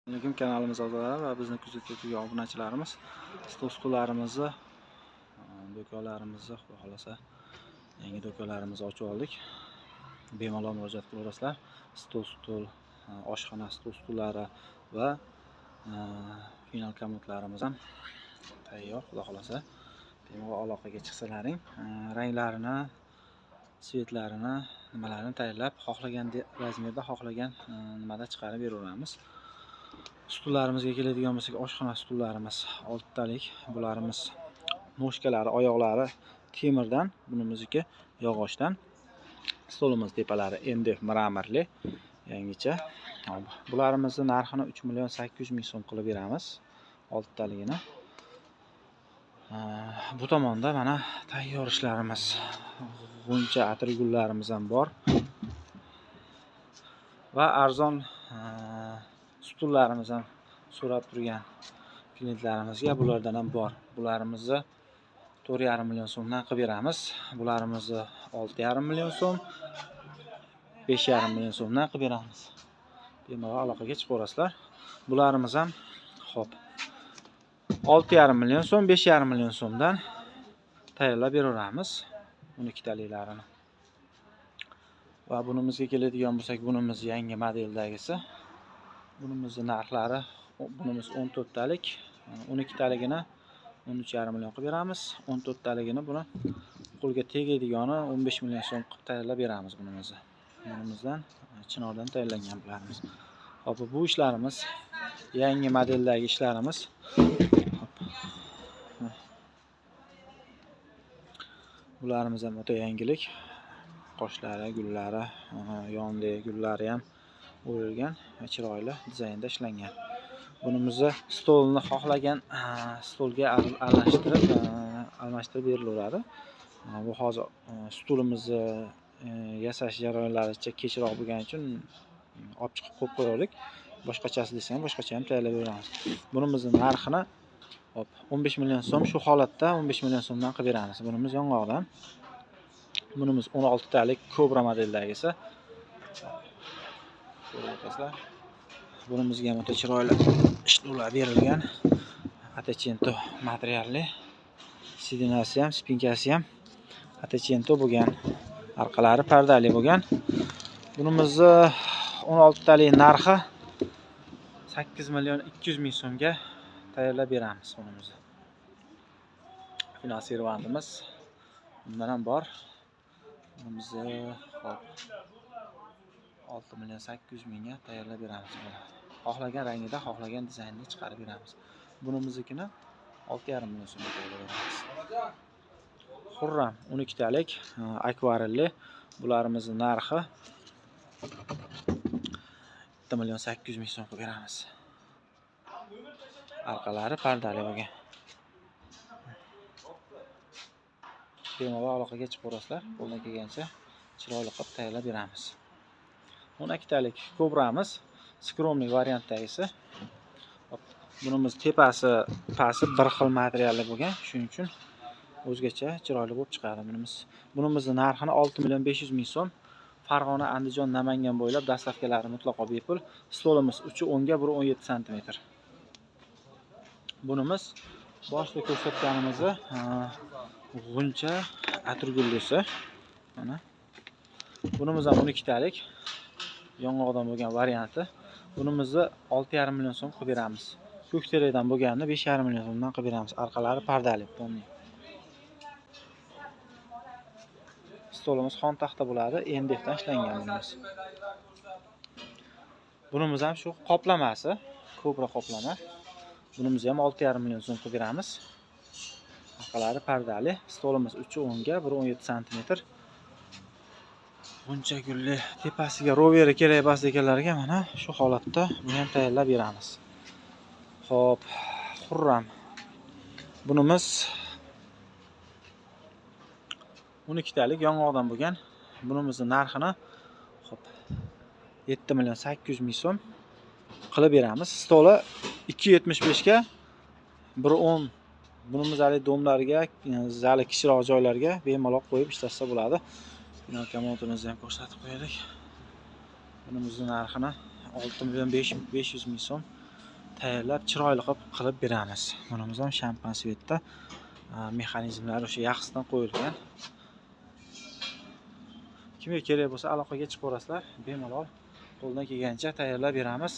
Lekin kanalimiz a'zolari va bizni kuzatib turgan obunachilarimiz stol-stullarimizni, do'konlarimizni, xudo xolasa yangi do'konlarimizni ochib oldik. Bemalol murojaat qilaverasizlar. Stol-stul, oshxona stol-stullari va final komodlarimiz ham tayyor, xudo xolasa. Bemalol aloqaga chiqsalaring, ranglarini, svetlarini, nimalarni tayyorlab, xohlagan razmerda, xohlagan nimada chiqarib beraveramiz. Stullarimizga keladigan bo'lsak, oshxona stullarimiz 6 talik. Bularimiz noshkalari, oyoqlari temirdan, bunimizniki yog'ochdan. Stolimiz tepalari MDF mramorli, yangicha. Bularimizni narxini 3.800.000 so'm qilib beramiz. 6 taligini. Bu tomonda mana tayyor ishlarimiz, g'uncha atirgullarimiz ham bor. Va arzon stullarimiz ham so'rab turgan klientlarimizga bulardan ham bor. Bularimizni 4,5 million so'mdan qilib beramiz. Bularimizni 6,5 million so'm, 5,5 million so'mdan qilib beramiz. Bemalol aloqaga chiqaverasizlar. Bularimiz ham xo'p 6,5 million so'm, 5,5 million so'mdan tayyorlab beraveramiz 12 taliklarini. Va bunimizga keladigan bo'lsak, bunimiz yangi modeldagisi. Bunimizning narxlari, bunimiz 14 talik, 12 taligini 13,5 million qilib beramiz. 14 taligini buni qo'lga tegadiganini 15 million so'm qilib tayyorlab beramiz bunimizni. Bunimizdan chinordan tayyorlangan bularimiz. Hop, bu ishlarimiz yangi modeldagi ishlarimiz. Bularimiz ham o'ta yangilik. Qoshlari, gullari, yonidagi gullari ham o'rilgan, chiroyli dizaynda ishlangan. Bunimizni stolni xohlagan stolga almashtirib berilaveradi. Bu hozir stulimizni yasash jarayonlari kechroq bo'lgani uchun olib chiqib qo'yib qo'ydik. Boshqachasi desa ham boshqacha ham tayyorlab beramiz. Bunimizning narxini 15 million so'm, shu holatda 15 million so'mdan qilib beramiz. Bunimiz yong'oqdan. Bunimiz 16 talik Cobra modeldagisi. Ko'ryapsizlar. Bunimizga ham o'ta chiroyli ishlar berilgan. Atachento materialli. Sidinasi ham, spinkasi ham atachento bo'lgan. Orqalari pardali bo'lgan. Bunimizni 16 talik narxi 8 million 200 ming so'mga tayyorlab beramiz bunimizni. Final servantimiz bundan ham bor. Bunimizni hop 6 million 800 mingga tayyorlab beramiz. Xohlagan rangida, xohlagan dizaynda chiqarib beramiz. Bunimiznikini 6,5 million so'mga tayyorlab beramiz. Xurram 12 talik akvarelli. Bularimizni narxi 1 million 800 ming so'm qilib beramiz. Orqalari pardali bo'lgan. Bemalol aloqaga chiqaverasizlar. Qo'ldan kelgancha chiroyli qilib tayyorlab beramiz. 12 talik Cobramiz, skromniy variantdagisi. Bunimiz tepasi, pasti bir xil materialli bo'lgan, shuning uchun o'zgacha chiroyli bo'lib chiqadi bunimiz. Bunimizning narxini 6 million 500 ming so'm. Farg'ona, Andijon, Namangan bo'ylab dastavkalari mutlaqo bepul. Stolimiz 3'10 ga 1.17 sm. Bunimiz boshda ko'rsatganimizni g'uncha atirgullisi. Mana. Bunimiz ham 12 talik yong'oqdan bo'lgan varianti. Bunimizni 6,5 million so'm qilib beramiz. Ko'kterakdan bo'lganini 5,5 million so'mdan qilib beramiz. Orqalari pardali, pomni. Stolimiz xon taxta bo'ladi, MDFdan ishlangan bunimiz. Bunimiz ham shu qoplamasi, Cobra qoplama. Bunimizni ham 6,5 million so'm qilib beramiz. Orqalari pardali. Stolimiz 3'10 ga 1.17 sm. Buncha gulli tepasiga roveri kerak emas deganlarga mana shu holatda buni ham tayyorlab beramiz. Xo'p, xurram. Bunimiz 12 talik yong'oqdan bo'lgan. Bunimizning narxini xo'p 7 million 800 ming so'm qilib beramiz. Stoli 275 ga 1.10. Bunimiz hali domlarga, zali kichikroq joylarga bemalol qo'yib ishlatsa bo'ladi. Final komodimizni ham ko'rsatib qo'yaylik. Bunimizning narxini 6 million 500 ming so'm tayyorlab chiroyli qilib beramiz. Bunimiz ham shampan svetda mexanizmlari o'sha yaxshidan qo'yilgan. Kimga kerak bo'lsa aloqaga chiqaverasizlar, bemalol qo'ldan kelgancha tayyorlab beramiz.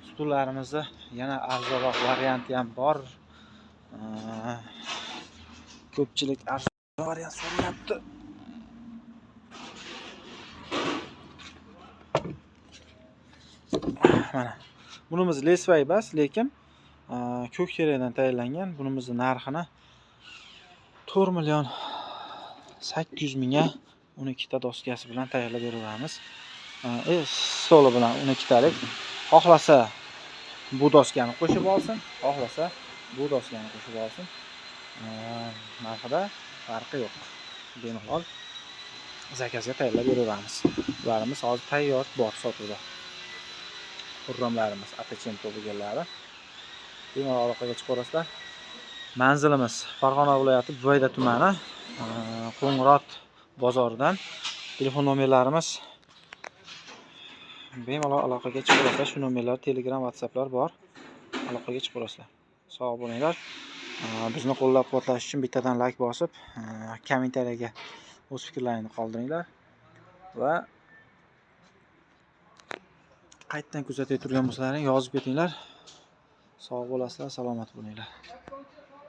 Stullarimizni yana arzonroq varianti ham bor. Ko'pchilik arzon variant so'rayapti. Mana bunimiz lesvay bas, lekin ko'k terakdan tayyorlangan. Bunimizning narxini 4 million 800 mingga 12 ta doskasi bilan tayyorlab beramiz. Stoli bilan 12 talik. Xohlasa bu doskani qo'shib olsin, xohlasa bu doskani qo'shib olsin. Narxida farqi yo'q. Bemalol zakazga tayyorlab beramiz. Ularimiz hozir tayyor bor sotuvda. Qurramlarimiz Atachento bo'lganlari. Bemalol aloqaga chiqaverasizlar. Manzilimiz Farg'ona viloyati Buvayda tumani, Qo'ng'irot bozoridan. Telefon nomerlarimiz bemalol aloqaga chiqaverasizlar. Shu nomerlar, Telegram, WhatsApplar bor. Aloqaga chiqaverasizlar. Sog' bo'linglar. Bizni qo'llab-quvvatlash uchun bittadan like bosib, kommentariyaga o'z fikrlaringizni qoldiringlar va qaytadan kuzatib turgan bo'lsalaring yozib ketinglar. Sog' bo'lasizlar, salomat bo'linglar.